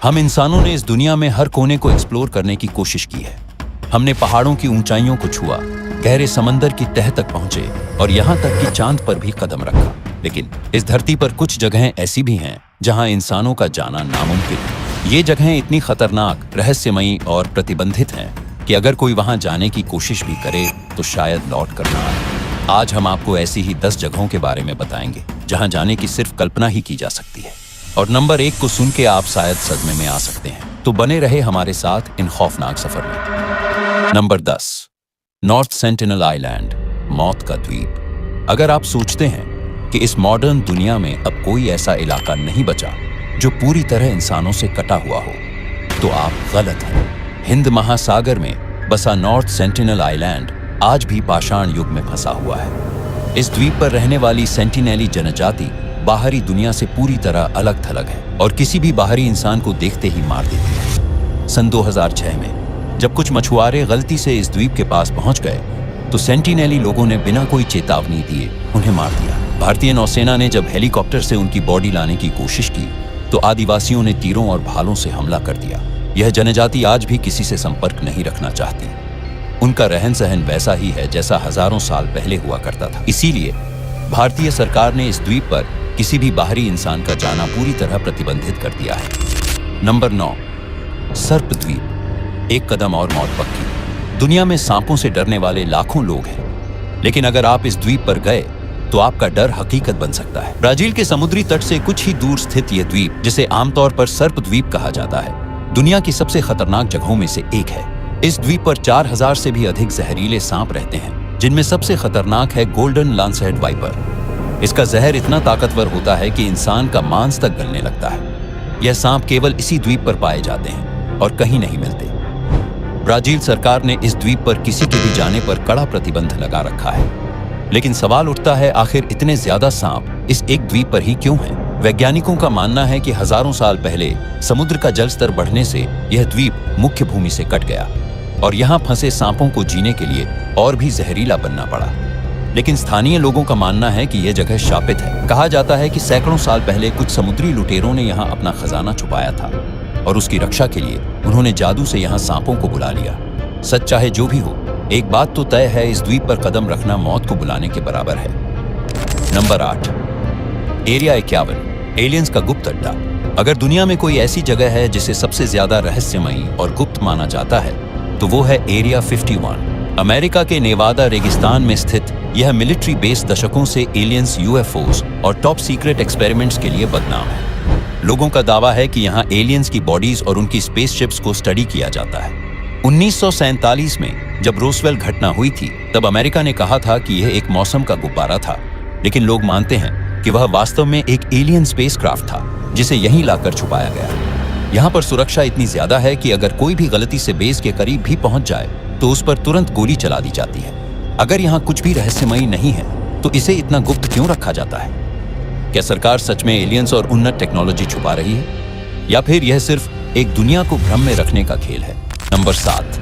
हम इंसानों ने इस दुनिया में हर कोने को एक्सप्लोर करने की कोशिश की है। हमने पहाड़ों की ऊंचाइयों को छुआ, गहरे समंदर की तह तक पहुंचे और यहाँ तक कि चांद पर भी कदम रखा। लेकिन इस धरती पर कुछ जगहें ऐसी भी हैं जहां इंसानों का जाना नामुमकिन है। ये जगहें इतनी खतरनाक, रहस्यमयी और प्रतिबंधित हैं कि अगर कोई वहां जाने की कोशिश भी करे तो शायद लौट कर ना आए। आज हम आपको ऐसी ही 10 जगहों के बारे में बताएंगे जहां जाने की सिर्फ कल्पना ही की जा सकती है। और नंबर 1 को सुन के आप शायद सदमे में आ सकते हैं, तो बने रहे हमारे साथ इन खौफनाक सफर में। नंबर 10, नॉर्थ सेंटिनल आइलैंड, मौत का द्वीप। अगर आप सोचते हैं कि इस मॉडर्न दुनिया में अब कोई ऐसा इलाका नहीं बचा जो पूरी तरह इंसानों से कटा हुआ हो, तो आप गलत हैं। हिंद महासागर में बसा नॉर्थ सेंटिनल आइलैंड आज भी पाषाण युग में फंसा हुआ है। इस द्वीप पर रहने वाली सेंटिनेली जनजाति बाहरी दुनिया से पूरी तरह अलग थलग है और किसी भी बाहरी इंसान को देखते ही मार देती है। सन 2006 में जब कुछ मछुआरे गलती से इस द्वीप के पास पहुंच गए तो सेंटिनेली लोगों ने बिना कोई चेतावनी दिए उन्हें मार दिया। भारतीय नौसेना ने जब हेलीकॉप्टर से उनकी बॉडी लाने की कोशिश की तो आदिवासियों ने तीरों और भालों से हमला कर दिया। यह जनजाति आज भी किसी से संपर्क नहीं रखना चाहती। उनका रहन सहन वैसा ही है जैसा हजारों साल पहले हुआ करता था। इसीलिए भारतीय सरकार ने इस द्वीप पर किसी भी बाहरी इंसान का जाना पूरी तरह प्रतिबंधित कर दिया है। नंबर 9, सर्प द्वीप। एक कदम और मौत पक्की। दुनिया में सांपों से डरने वाले लाखों लोग हैं, लेकिन अगर आप इस द्वीप पर गए तो आपका डर हकीकत बन सकता है। ब्राजील के समुद्री तट से कुछ ही दूर स्थित यह द्वीप, जिसे आमतौर पर सर्प द्वीप कहा जाता है, दुनिया की सबसे खतरनाक जगहों में से एक है। इस द्वीप पर 4000 से भी अधिक जहरीले सांप रहते हैं, जिनमें सबसे खतरनाक है गोल्डन लांसहेड वाइपर। इसका जहर इतना ताकतवर होता है कि इंसान का मांस तक गलने लगता है। यह सांप केवल इसी द्वीप पर पाए जाते हैं और कहीं नहीं मिलते। ब्राजील सरकार ने इस द्वीप पर किसी के भी जाने पर कड़ा प्रतिबंध लगा रखा है। लेकिन सवाल उठता है, आखिर इतने ज्यादा सांप इस एक द्वीप पर ही क्यों हैं? वैज्ञानिकों का मानना है कि हजारों साल पहले समुद्र का जल स्तर बढ़ने से यह द्वीप मुख्य भूमि से कट गया और यहाँ फंसे सांपों को जीने के लिए और भी जहरीला बनना पड़ा। लेकिन स्थानीय लोगों का मानना है कि यह जगह शापित है। कहा जाता है कि सैकड़ों साल पहले कुछ समुद्री लुटेरों ने यहाँ अपना खजाना छुपाया था और उसकी रक्षा के लिए उन्होंने जादू से यहाँ सांपों को बुला लिया। सच चाहे जो भी हो, एक बात तो तय है, इस द्वीप पर कदम रखना मौत को बुलाने के बराबर है। नंबर 8, एरिया 51, एलियंस का गुप्त अड्डा। अगर दुनिया में कोई ऐसी जगह है जिसे सबसे ज्यादा रहस्यमयी और गुप्त माना जाता है तो वो है एरिया 51। अमेरिका के नेवादा रेगिस्तान में स्थित यह मिलिट्री बेस दशकों से एलियंस, यूएफओस और टॉप सीक्रेट एक्सपेरिमेंट्स के लिए बदनाम है। लोगों का दावा है कि यहाँ एलियंस की बॉडीज और उनकी स्पेसशिप्स को स्टडी किया जाता है। 1947 में जब रोसवेल घटना हुई थी तब अमेरिका ने कहा था कि यह एक मौसम का गुब्बारा था, लेकिन लोग मानते हैं कि वह वास्तव में एक एलियन स्पेसक्राफ्ट था जिसे यहीं लाकर छुपाया गया। यहाँ पर सुरक्षा इतनी ज्यादा है कि अगर कोई भी गलती से बेस के करीब भी पहुंच जाए तो उस पर तुरंत गोली चला दी जाती है। अगर यहाँ कुछ भी रहस्यमयी नहीं है तो इसे इतना गुप्त क्यों रखा जाता है? क्या सरकार सच में एलियंस और उन्नत टेक्नोलॉजी छुपा रही है, या फिर यह सिर्फ एक दुनिया को भ्रम में रखने का खेल है? नंबर 7,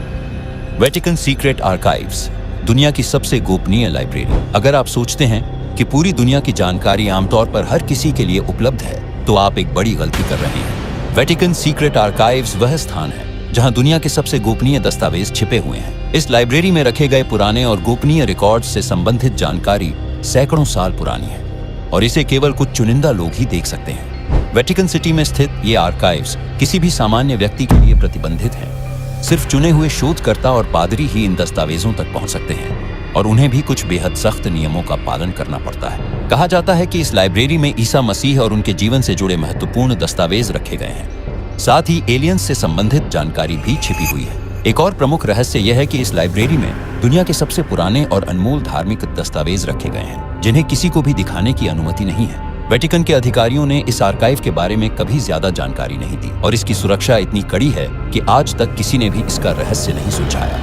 वेटिकन सीक्रेट आर्काइव्स, दुनिया की सबसे गोपनीय लाइब्रेरी। अगर आप सोचते हैं कि पूरी दुनिया की जानकारी आमतौर पर हर किसी के लिए उपलब्ध है तो आप एक बड़ी गलती कर रहे हैं। वेटिकन सीक्रेट आर्काइव्स वह स्थान है जहां दुनिया के सबसे गोपनीय दस्तावेज छिपे हुए हैं। इस लाइब्रेरी में रखे गए पुराने और गोपनीय रिकॉर्ड्स से संबंधित जानकारी सैकड़ों साल पुरानी है और इसे केवल कुछ चुनिंदा लोग ही देख सकते हैं। वेटिकन सिटी में स्थित ये आर्काइव्स किसी भी सामान्य व्यक्ति के लिए प्रतिबंधित हैं। सिर्फ चुने हुए शोधकर्ता और पादरी ही इन दस्तावेजों तक पहुंच सकते हैं और उन्हें भी कुछ बेहद सख्त नियमों का पालन करना पड़ता है। कहा जाता है कि इस लाइब्रेरी में ईसा मसीह और उनके जीवन से जुड़े महत्वपूर्ण दस्तावेज रखे गए हैं। साथ ही एलियंस से संबंधित जानकारी भी छिपी हुई है। एक और प्रमुख रहस्य यह है कि इस लाइब्रेरी में दुनिया के सबसे पुराने और अनमोल धार्मिक दस्तावेज रखे गए हैं, जिन्हें किसी को भी दिखाने की अनुमति नहीं है। वेटिकन के अधिकारियों ने इस आर्काइव के बारे में कभी ज्यादा जानकारी नहीं दी और इसकी सुरक्षा इतनी कड़ी है कि आज तक किसी ने भी इसका रहस्य नहीं सुलझाया।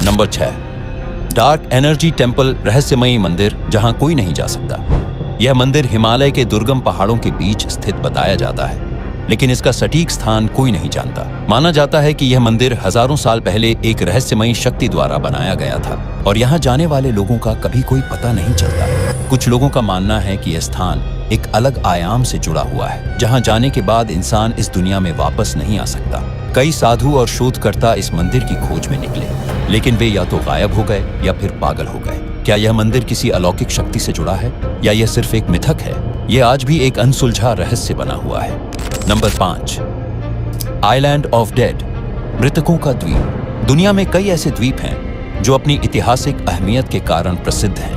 नंबर 6, डार्क एनर्जी टेम्पल, रहस्यमयी मंदिर जहां कोई नहीं जा सकता। यह मंदिर हिमालय के दुर्गम पहाड़ों के बीच स्थित बताया जाता है, लेकिन इसका सटीक स्थान कोई नहीं जानता। माना जाता है कि यह मंदिर हजारों साल पहले एक रहस्यमयी शक्ति द्वारा बनाया गया था और यहाँ जाने वाले लोगों का कभी कोई पता नहीं चलता। कुछ लोगों का मानना है कि यह स्थान एक अलग आयाम से जुड़ा हुआ है, जहां जाने के बाद इंसान इस दुनिया में वापस नहीं आ सकता। कई साधु और शोधकर्ता इस मंदिर की खोज में निकले, लेकिन वे या तो गायब हो गए या फिर पागल हो गए। क्या यह मंदिर किसी अलौकिक शक्ति से जुड़ा है या यह सिर्फ एक मिथक है? यह आज भी एक अनसुलझा रहस्य बना हुआ है। नंबर 5, आइलैंड ऑफ डेड, मृतकों का द्वीप। दुनिया में कई ऐसे द्वीप हैं जो अपनी ऐतिहासिक अहमियत के कारण प्रसिद्ध हैं,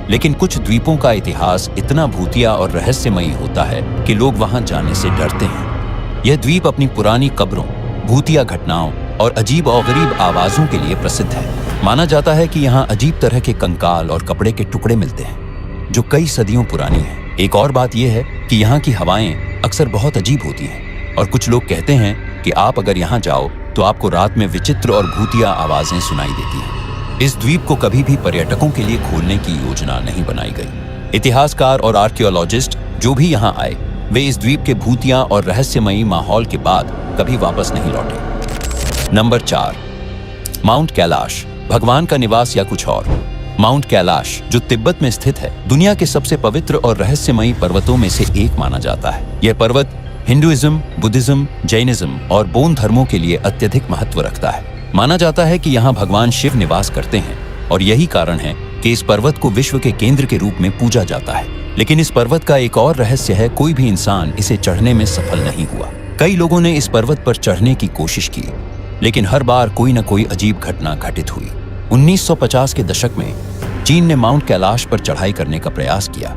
लेकिन कुछ द्वीपों का इतिहास इतना भूतिया और रहस्यमयी होता है कि लोग वहां जाने से डरते हैं। यह द्वीप अपनी पुरानी कब्रों, भूतिया घटनाओं और अजीब और गरीब आवाजों के लिए प्रसिद्ध है। माना जाता है कि यहाँ अजीब तरह के कंकाल और कपड़े के टुकड़े मिलते हैं जो कई सदियों पुरानी हैं। एक और बात यह है कि यहाँ की हवाएं अक्सर बहुत अजीब होती हैं और कुछ लोग कहते हैं कि आप अगर यहाँ जाओ तो आपको रात में विचित्र और भूतिया आवाजें सुनाई देती हैं। इस द्वीप को कभी भी पर्यटकों के लिए खोलने की योजना नहीं बनाई गई। इतिहासकार और आर्कियोलॉजिस्ट जो भी यहाँ आए, वे इस द्वीप के भूतिया और रहस्यमयी माहौल के बाद कभी वापस नहीं लौटे। नंबर 4, माउंट कैलाश, भगवान का निवास या कुछ और। माउंट कैलाश, जो तिब्बत में स्थित है, दुनिया के सबसे पवित्र और रहस्यमयी पर्वतों में से एक माना जाता है। यह पर्वत हिंदुइज्म, बुद्धिज्म, जैनिज्म और बौद्ध धर्मों के लिए अत्यधिक महत्व रखता है। माना जाता है कि यहाँ भगवान शिव निवास करते हैं और यही कारण है कि इस पर्वत को विश्व के केंद्र के रूप में पूजा जाता है। लेकिन इस पर्वत का एक और रहस्य है, कोई भी इंसान इसे चढ़ने में सफल नहीं हुआ। कई लोगों ने इस पर्वत पर चढ़ने की कोशिश की, लेकिन हर बार कोई न कोई अजीब घटना घटित हुई। 1950 के दशक में चीन ने माउंट कैलाश पर चढ़ाई करने का प्रयास किया,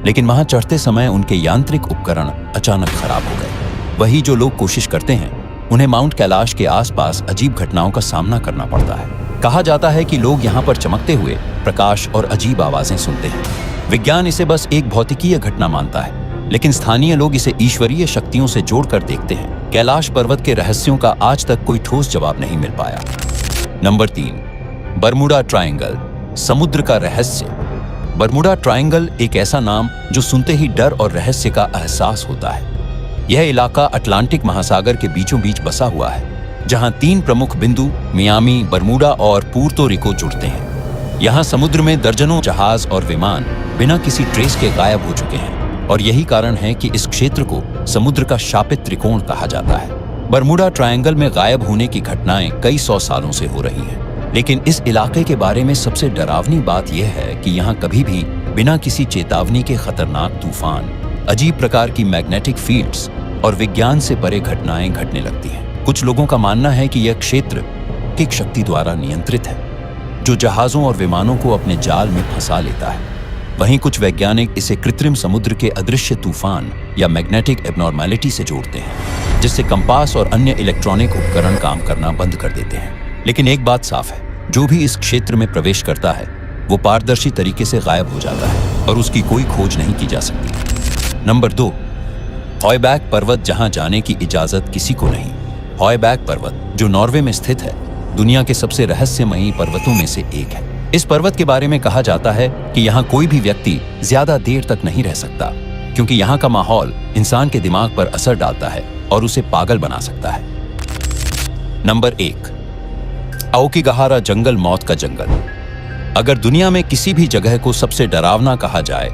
लेकिन वहां चढ़ते समय उनके यांत्रिक उपकरण अचानक खराब हो गए। वही जो लोग कोशिश करते हैं, उन्हें माउंट कैलाश के आसपास अजीब घटनाओं का सामना करना पड़ता है। कहा जाता है कि लोग यहाँ पर चमकते हुए प्रकाश और अजीब आवाजें सुनते हैं। विज्ञान इसे बस एक भौतिकीय घटना मानता है, लेकिन स्थानीय लोग इसे ईश्वरीय शक्तियों से जोड़कर देखते हैं। कैलाश पर्वत के रहस्यों का आज तक कोई ठोस जवाब नहीं मिल पाया। नंबर 3, बरमुडा ट्रायंगल, समुद्र का रहस्य। बरमुडा ट्रायंगल एक ऐसा नाम जो सुनते ही डर और रहस्य का एहसास होता है। यह इलाका अटलांटिक महासागर के बीचों बीच बसा हुआ है, जहां 3 प्रमुख बिंदु मियामी, बरमुडा और पुर्तो रिको जुड़ते हैं। यहाँ समुद्र में दर्जनों जहाज और विमान बिना किसी ट्रेस के गायब हो चुके हैं और यही कारण है कि इस क्षेत्र को समुद्र का शापित त्रिकोण कहा जाता है। बरमुडा ट्रायंगल में गायब होने की घटनाएं कई 100 सालों से हो रही हैं, लेकिन इस इलाके के बारे में सबसे डरावनी बात यह है कि यहाँ कभी भी बिना किसी चेतावनी के खतरनाक तूफान, अजीब प्रकार की मैग्नेटिक फील्ड्स और विज्ञान से परे घटनाएं घटने लगती हैं। कुछ लोगों का मानना है कि यह क्षेत्र किक शक्ति द्वारा नियंत्रित है, जो जहाजों और विमानों को अपने जाल में फंसा लेता है। वहीं कुछ वैज्ञानिक इसे कृत्रिम समुद्र के अदृश्य तूफान या मैग्नेटिक एबनॉर्मैलिटी से जोड़ते हैं, जिससे कंपास और अन्य इलेक्ट्रॉनिक उपकरण काम करना बंद कर देते हैं। लेकिन एक बात साफ है, जो भी इस क्षेत्र में प्रवेश करता है वो पारदर्शी तरीके से गायब हो जाता है और उसकी कोई खोज नहीं की जा सकती। नंबर 2, हॉयबैक पर्वत, जहां जाने की इजाजत किसी को नहीं। हॉयबैक पर्वत, जो नॉर्वे में स्थित है, दुनिया के सबसे रहस्यमयी पर्वतों में से एक है। इस पर्वत के बारे में कहा जाता है कि यहाँ कोई भी व्यक्ति ज्यादा देर तक नहीं रह सकता, क्योंकि यहाँ का माहौल इंसान के दिमाग पर असर डालता है और उसे पागल बना सकता है। नंबर 1, आओकिगाहारा जंगल, मौत का जंगल। अगर दुनिया में किसी भी जगह को सबसे डरावना कहा जाए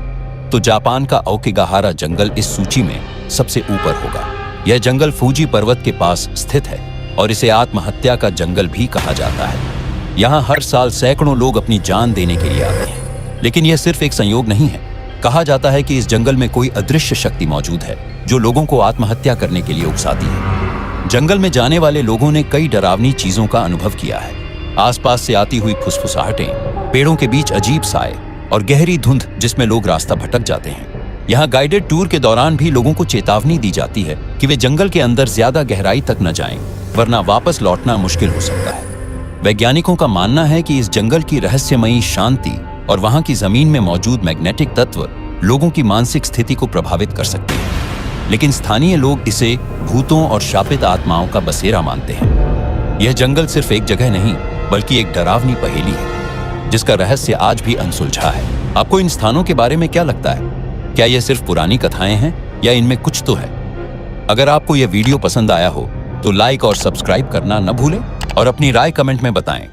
तो जापान का आओकिगाहारा जंगल इस सूची में सबसे ऊपर होगा। यह जंगल फूजी पर्वत के पास स्थित है और इसे आत्महत्या का जंगल भी कहा जाता है। यहाँ हर साल सैकड़ों लोग अपनी जान देने के लिए आते हैं, लेकिन यह सिर्फ एक संयोग नहीं है। कहा जाता है कि इस जंगल में कोई अदृश्य शक्ति मौजूद है जो लोगों को आत्महत्या करने के लिए उकसाती है। जंगल में जाने वाले लोगों ने कई डरावनी चीजों का अनुभव किया है। आसपास से आती हुई फुसफुसाहटें, पेड़ों के बीच अजीब साए और गहरी धुंध जिसमें लोग रास्ता भटक जाते हैं। यहाँ गाइडेड टूर के दौरान भी लोगों को चेतावनी दी जाती है कि वे जंगल के अंदर ज्यादा गहराई तक न जाएं, वरना वापस लौटना मुश्किल हो सकता है। वैज्ञानिकों का मानना है कि इस जंगल की रहस्यमयी शांति और वहां की जमीन में मौजूद मैग्नेटिक तत्व लोगों की मानसिक स्थिति को प्रभावित कर सकते हैं, लेकिन स्थानीय लोग इसे भूतों और शापित आत्माओं का बसेरा मानते हैं। यह जंगल सिर्फ एक जगह नहीं, बल्कि एक डरावनी पहेली है जिसका रहस्य आज भी अनसुलझा है। आपको इन स्थानों के बारे में क्या लगता है? क्या यह सिर्फ पुरानी कथाएं हैं या इनमें कुछ तो है? अगर आपको यह वीडियो पसंद आया हो तो लाइक और सब्सक्राइब करना न भूलें और अपनी राय कमेंट में बताएं।